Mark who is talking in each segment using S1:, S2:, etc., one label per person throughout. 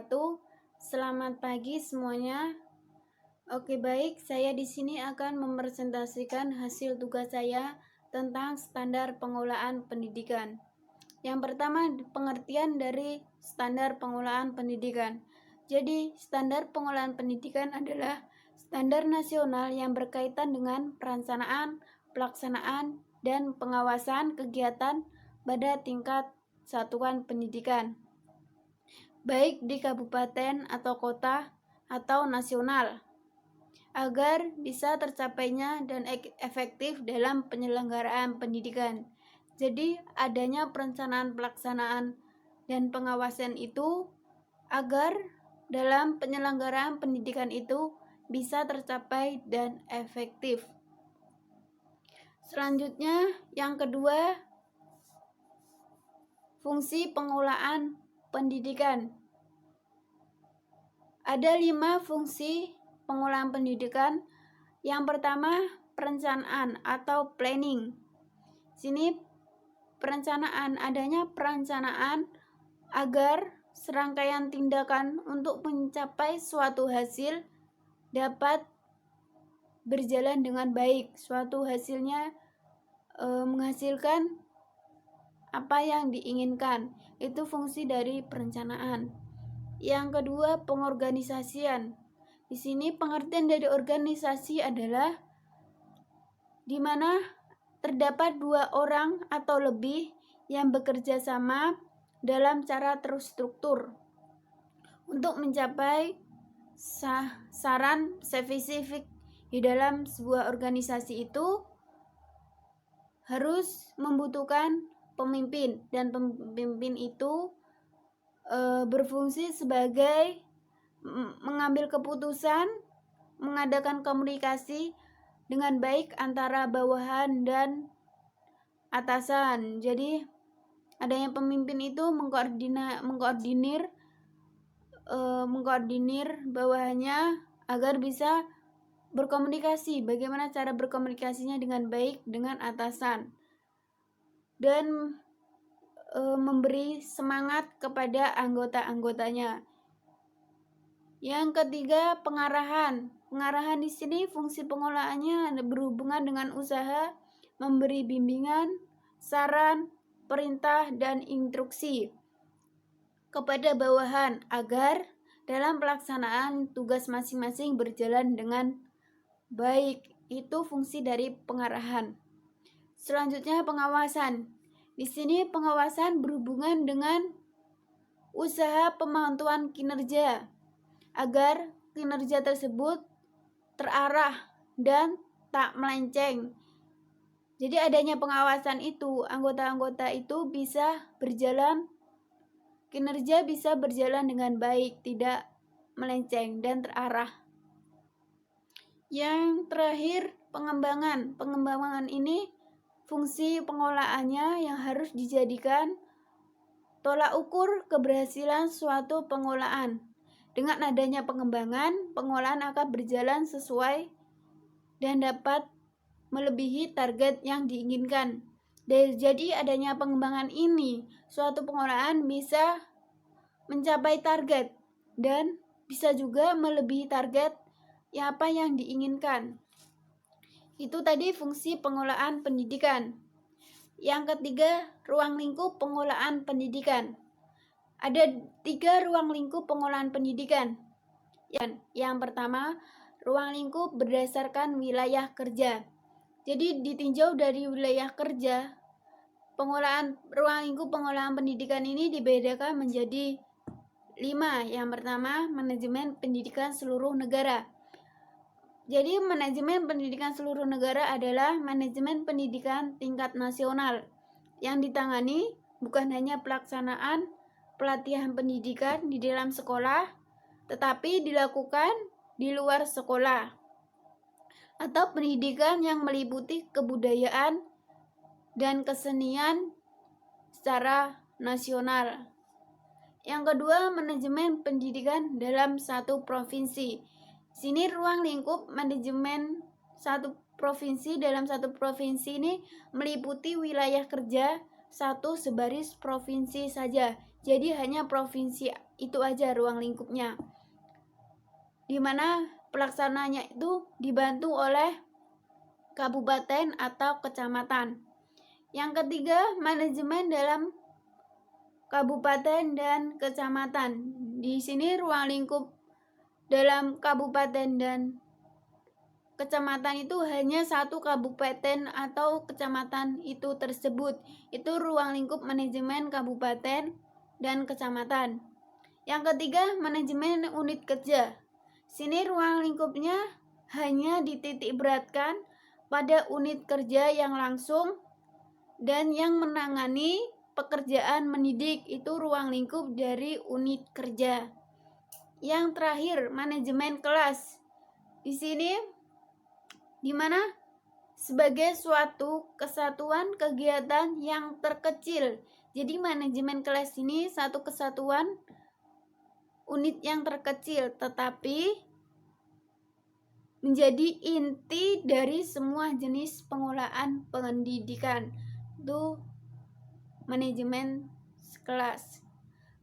S1: wabarakatuh. Selamat pagi semuanya. Oke, baik, saya di sini akan mepresentasikan hasil tugas saya tentang standar pengelolaan pendidikan. Yang pertama, pengertian dari standar pengelolaan pendidikan. Jadi, standar pengelolaan pendidikan adalah standar nasional yang berkaitan dengan perencanaan, pelaksanaan, dan pengawasan kegiatan pada tingkat satuan pendidikan, baik di kabupaten atau kota atau nasional, agar bisa tercapainya dan efektif dalam penyelenggaraan pendidikan. Jadi, adanya perencanaan, pelaksanaan, dan pengawasan itu agar dalam penyelenggaraan pendidikan itu bisa tercapai dan efektif. Selanjutnya, yang kedua, fungsi pengelolaan pendidikan. Ada 5 fungsi pengelolaan pendidikan. Yang pertama, perencanaan atau planning. Sini perencanaan, adanya perencanaan agar serangkaian tindakan untuk mencapai suatu hasil dapat berjalan dengan baik. Suatu hasilnya menghasilkan apa yang diinginkan. Itu fungsi dari perencanaan. Yang kedua, pengorganisasian. Di sini pengertian dari organisasi adalah di mana terdapat 2 orang atau lebih yang bekerja sama dalam cara terstruktur untuk mencapai sasaran spesifik. Di dalam sebuah organisasi itu harus membutuhkan pemimpin, dan pemimpin itu berfungsi sebagai mengambil keputusan, mengadakan komunikasi dengan baik antara bawahan dan atasan. Jadi adanya pemimpin itu mengkoordinir bawahannya agar bisa berkomunikasi, bagaimana cara berkomunikasinya dengan baik dengan atasan, dan memberi semangat kepada anggota-anggotanya. Yang ketiga, pengarahan. Pengarahan di sini fungsi pengelolaannya berhubungan dengan usaha, memberi bimbingan, saran, perintah, dan instruksi kepada bawahan agar dalam pelaksanaan tugas masing-masing berjalan dengan baik. Itu fungsi dari pengarahan. Selanjutnya, pengawasan. Di sini pengawasan berhubungan dengan usaha pemantauan kinerja agar kinerja tersebut terarah dan tak melenceng. Jadi adanya pengawasan itu, anggota-anggota itu bisa berjalan, kinerja bisa berjalan dengan baik, tidak melenceng dan terarah. Yang terakhir, pengembangan. Pengembangan ini fungsi pengelolaannya yang harus dijadikan tolak ukur keberhasilan suatu pengelolaan. Dengan adanya pengembangan, pengolahan akan berjalan sesuai dan dapat melebihi target yang diinginkan. Jadi adanya pengembangan ini, suatu pengolahan bisa mencapai target dan bisa juga melebihi target apa yang diinginkan. Itu tadi fungsi pengelolaan pendidikan. Yang ketiga, ruang lingkup pengelolaan pendidikan. Ada 3 ruang lingkup pengelolaan pendidikan. Yang pertama, ruang lingkup berdasarkan wilayah kerja. Jadi ditinjau dari wilayah kerja, ruang lingkup pengelolaan pendidikan ini dibedakan menjadi 5. Yang pertama, manajemen pendidikan seluruh negara. Jadi manajemen pendidikan seluruh negara adalah manajemen pendidikan tingkat nasional yang ditangani bukan hanya pelaksanaan pelatihan pendidikan di dalam sekolah, tetapi dilakukan di luar sekolah, atau pendidikan yang meliputi kebudayaan dan kesenian secara nasional. Yang kedua, manajemen pendidikan dalam satu provinsi. Sini ruang lingkup manajemen satu provinsi. Dalam satu provinsi ini meliputi wilayah kerja satu sebaris provinsi saja. Jadi hanya provinsi itu aja ruang lingkupnya, di mana pelaksananya itu dibantu oleh kabupaten atau kecamatan. Yang ketiga, manajemen dalam kabupaten dan kecamatan. Di sini ruang lingkup dalam kabupaten dan kecamatan itu hanya satu kabupaten atau kecamatan itu tersebut. Itu ruang lingkup manajemen kabupaten dan kecamatan. Yang ketiga, manajemen unit kerja. Sini ruang lingkupnya hanya dititik beratkan pada unit kerja yang langsung dan yang menangani pekerjaan mendidik. Itu ruang lingkup dari unit kerja. Yang terakhir, manajemen kelas. Di sini di mana sebagai suatu kesatuan kegiatan yang terkecil. Jadi manajemen kelas ini satu kesatuan unit yang terkecil, tetapi menjadi inti dari semua jenis pengolahan pendidikan. Itu manajemen kelas.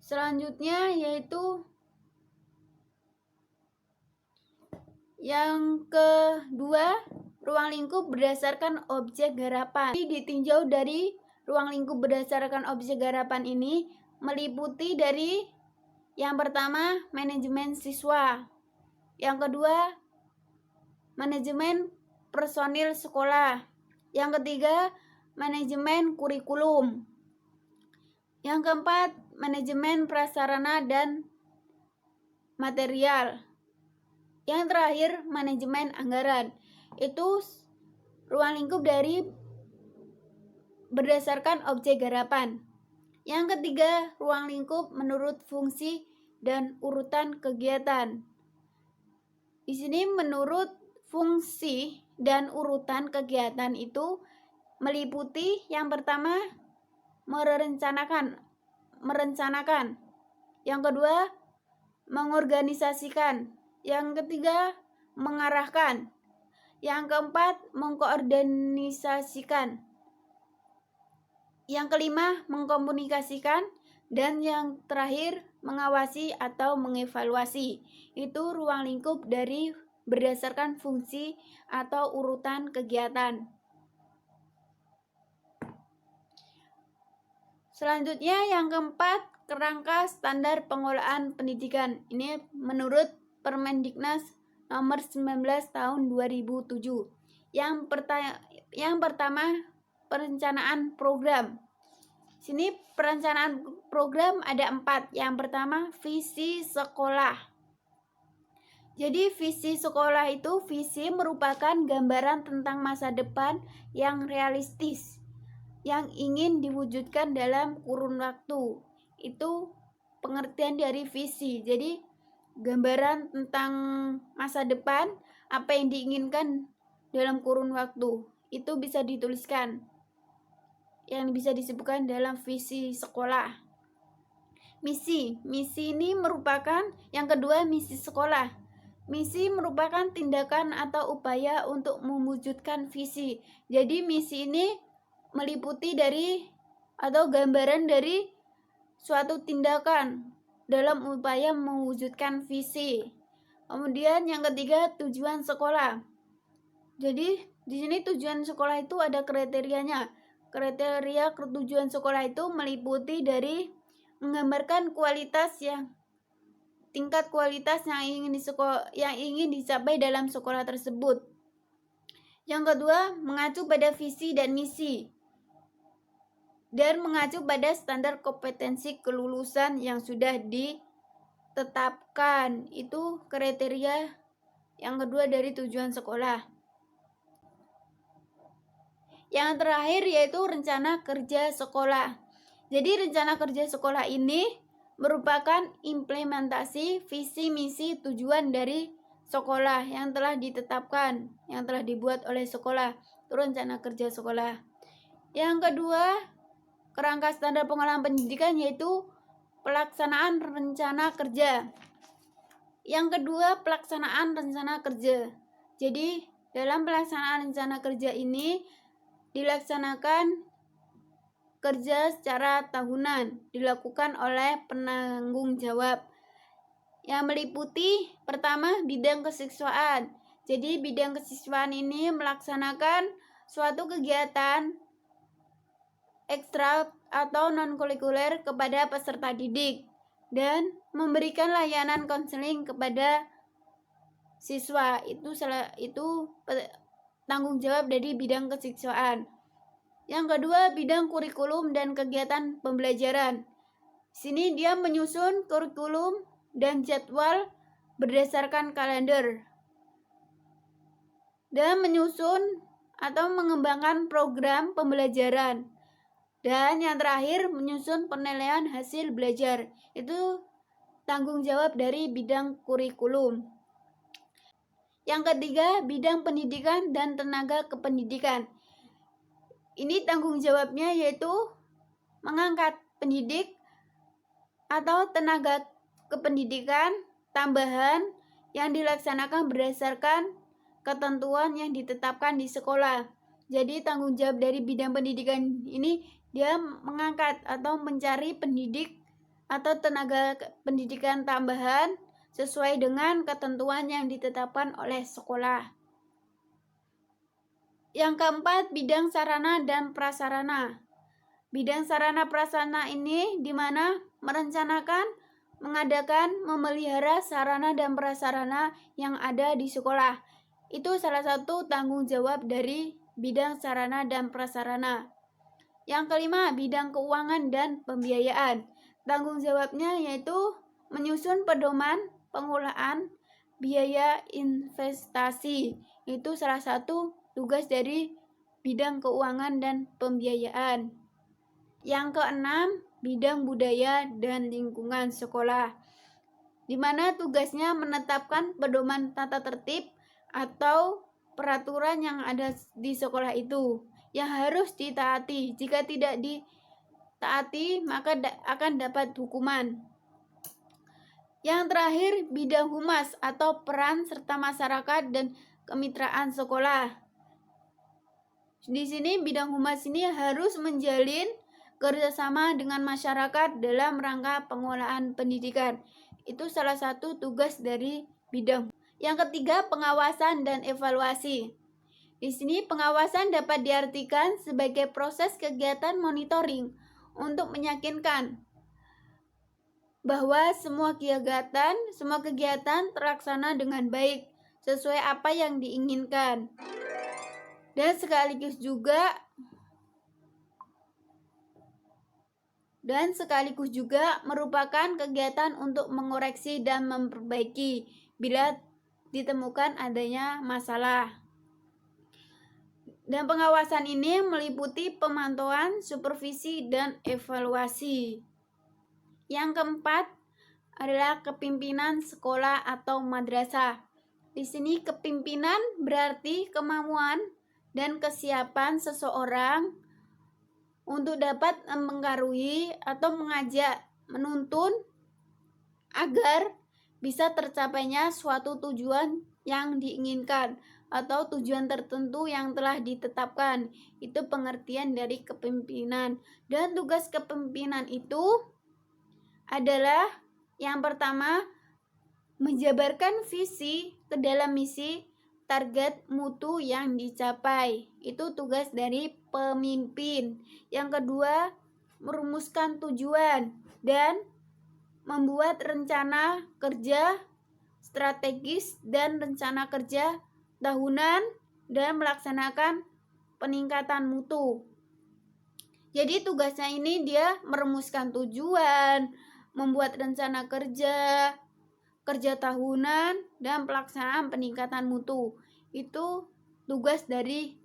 S1: Selanjutnya yaitu yang kedua, ruang lingkup berdasarkan objek garapan. Ditinjau dari ruang lingkup berdasarkan objek garapan ini meliputi dari yang pertama, manajemen siswa. Yang kedua, manajemen personil sekolah. Yang ketiga, manajemen kurikulum. Yang keempat, manajemen prasarana dan material. Yang terakhir, manajemen anggaran. Itu ruang lingkup dari berdasarkan objek garapan. Yang ketiga, ruang lingkup menurut fungsi dan urutan kegiatan. Di sini menurut fungsi dan urutan kegiatan itu meliputi yang pertama, merencanakan. Yang kedua, mengorganisasikan. Yang ketiga, mengarahkan. Yang keempat, mengkoordinasikan. Yang kelima, mengkomunikasikan. Dan yang terakhir, mengawasi atau mengevaluasi. Itu ruang lingkup dari berdasarkan fungsi atau urutan kegiatan. Selanjutnya yang keempat, kerangka standar pengolahan pendidikan. Ini menurut Permendiknas nomor 19 tahun 2007. Yang pertama, perencanaan program. Sini perencanaan program ada 4. Yang pertama, visi sekolah. Jadi visi sekolah itu, visi merupakan gambaran tentang masa depan yang realistis yang ingin diwujudkan dalam kurun waktu. Itu pengertian dari visi. Jadi gambaran tentang masa depan, apa yang diinginkan dalam kurun waktu, itu bisa dituliskan, yang bisa disebutkan dalam visi sekolah. Misi ini merupakan yang kedua, misi sekolah. Misi merupakan tindakan atau upaya untuk mewujudkan visi. Jadi misi ini meliputi dari atau gambaran dari suatu tindakan dalam upaya mewujudkan visi. Kemudian yang ketiga, tujuan sekolah. Jadi di sini tujuan sekolah itu ada kriterianya. Kriteria tujuan sekolah itu meliputi dari menggambarkan tingkat kualitas yang ingin dicapai dalam sekolah tersebut. Yang kedua, mengacu pada visi dan misi dan mengacu pada standar kompetensi kelulusan yang sudah ditetapkan. Itu kriteria yang kedua dari tujuan sekolah. Yang terakhir yaitu rencana kerja sekolah. Jadi rencana kerja sekolah ini merupakan implementasi visi misi tujuan dari sekolah yang telah ditetapkan, yang telah dibuat oleh sekolah. Itu rencana kerja sekolah. Yang kedua, kerangka standar pengolahan pendidikan yaitu pelaksanaan rencana kerja. Yang kedua, pelaksanaan rencana kerja. Jadi dalam pelaksanaan rencana kerja ini dilaksanakan kerja secara tahunan dilakukan oleh penanggung jawab yang meliputi pertama bidang kesiswaan. Jadi bidang kesiswaan ini melaksanakan suatu kegiatan ekstra atau non-kurikuler kepada peserta didik dan memberikan layanan konseling kepada siswa. Itu tanggung jawab dari bidang kesiswaan. Yang kedua, bidang kurikulum dan kegiatan pembelajaran. Sini dia menyusun kurikulum dan jadwal berdasarkan kalender dan menyusun atau mengembangkan program pembelajaran. Dan yang terakhir, menyusun penilaian hasil belajar. Itu tanggung jawab dari bidang kurikulum. Yang ketiga, bidang pendidikan dan tenaga kependidikan. Ini tanggung jawabnya yaitu mengangkat pendidik atau tenaga kependidikan tambahan yang dilaksanakan berdasarkan ketentuan yang ditetapkan di sekolah. Jadi tanggung jawab dari bidang pendidikan ini dia mengangkat atau mencari pendidik atau tenaga pendidikan tambahan sesuai dengan ketentuan yang ditetapkan oleh sekolah. Yang keempat, bidang sarana dan prasarana. Bidang sarana prasarana ini di mana merencanakan, mengadakan, memelihara sarana dan prasarana yang ada di sekolah. Itu salah satu tanggung jawab dari bidang sarana dan prasarana. Yang kelima, bidang keuangan dan pembiayaan. Tanggung jawabnya yaitu menyusun pedoman penggunaan biaya investasi. Itu salah satu tugas dari bidang keuangan dan pembiayaan. Yang keenam, bidang budaya dan lingkungan sekolah, di mana tugasnya menetapkan pedoman tata tertib atau peraturan yang ada di sekolah itu yang harus ditaati. Jika tidak ditaati, maka akan dapat hukuman. Yang terakhir, bidang humas atau peran serta masyarakat dan kemitraan sekolah. Di sini bidang humas ini harus menjalin kerjasama dengan masyarakat dalam rangka pengelolaan pendidikan. Itu salah satu tugas dari bidang. Yang ketiga, pengawasan dan evaluasi. Di sini pengawasan dapat diartikan sebagai proses kegiatan monitoring untuk meyakinkan bahwa semua kegiatan terlaksana dengan baik sesuai apa yang diinginkan. Dan sekaligus juga merupakan kegiatan untuk mengoreksi dan memperbaiki bila ditemukan adanya masalah. Dan pengawasan ini meliputi pemantauan, supervisi, dan evaluasi. Yang keempat adalah kepimpinan sekolah atau madrasah. Di sini kepimpinan berarti kemampuan dan kesiapan seseorang untuk dapat mempengaruhi atau mengajak, menuntun agar bisa tercapainya suatu tujuan yang diinginkan atau tujuan tertentu yang telah ditetapkan. Itu pengertian dari kepemimpinan. Dan tugas kepemimpinan itu adalah yang pertama, menjabarkan visi ke dalam misi, target, mutu yang dicapai. Itu tugas dari pemimpin. Yang kedua, merumuskan tujuan dan membuat rencana kerja strategis dan rencana kerja tahunan dan melaksanakan peningkatan mutu. Jadi tugasnya ini dia merumuskan tujuan, membuat rencana kerja tahunan, dan pelaksanaan peningkatan mutu. Itu tugas dari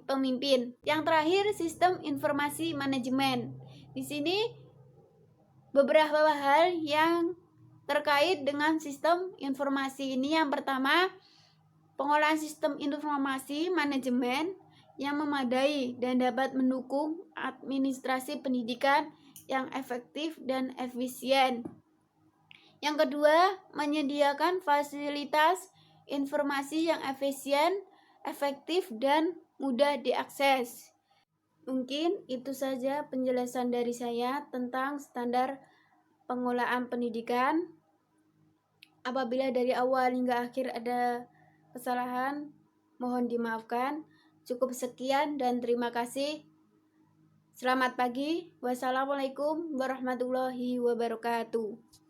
S1: pemimpin. Yang terakhir, sistem informasi manajemen. Di sini beberapa hal yang terkait dengan sistem informasi ini. Yang pertama, pengolahan sistem informasi manajemen yang memadai dan dapat mendukung administrasi pendidikan yang efektif dan efisien. Yang kedua, menyediakan fasilitas informasi yang efisien, efektif, dan mudah diakses. Mungkin itu saja penjelasan dari saya tentang standar pengelolaan pendidikan. Apabila dari awal hingga akhir ada kesalahan, mohon dimaafkan. Cukup sekian dan terima kasih. Selamat pagi. Wassalamualaikum warahmatullahi wabarakatuh.